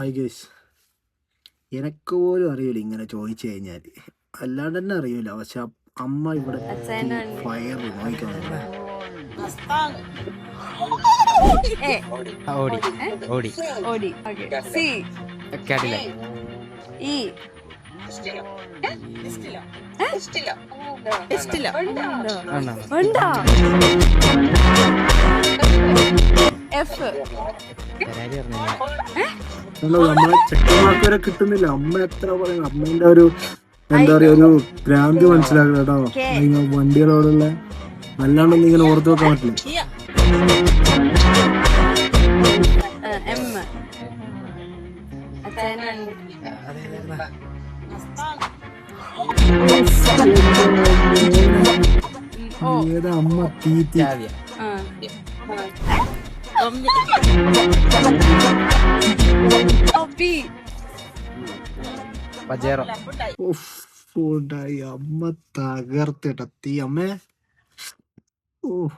Hi guys, എനക്ക് പോലും അറിയില്ല ഇങ്ങനെ ചോദിച്ചു കഴിഞ്ഞാൽ, അല്ലാണ്ട് തന്നെ അറിയില്ല. പക്ഷെ അമ്മ ഇവിടെ ഫയർ നോക്കിക്കുന്നുണ്ട്. നമ്മളെ ചെക്കന്മാർക്ക് വരെ കിട്ടുന്നില്ല. അമ്മ എത്ര പറയുന്നു, അമ്മേന്റെ ഒരു എന്താ പറയാ, ഒരു ഭ്രാന്തി മനസ്സിലാക്കണം കേട്ടോ. വണ്ടികളോടുള്ള നല്ലാണ്ടൊന്നും ഇങ്ങനെ ഓർത്ത് വെക്കാൻ പറ്റില്ല. ഏതാ അമ്മ തീറ്റി അമ്മ തകർത്തിട്ട തീ അമ്മേ. ഓ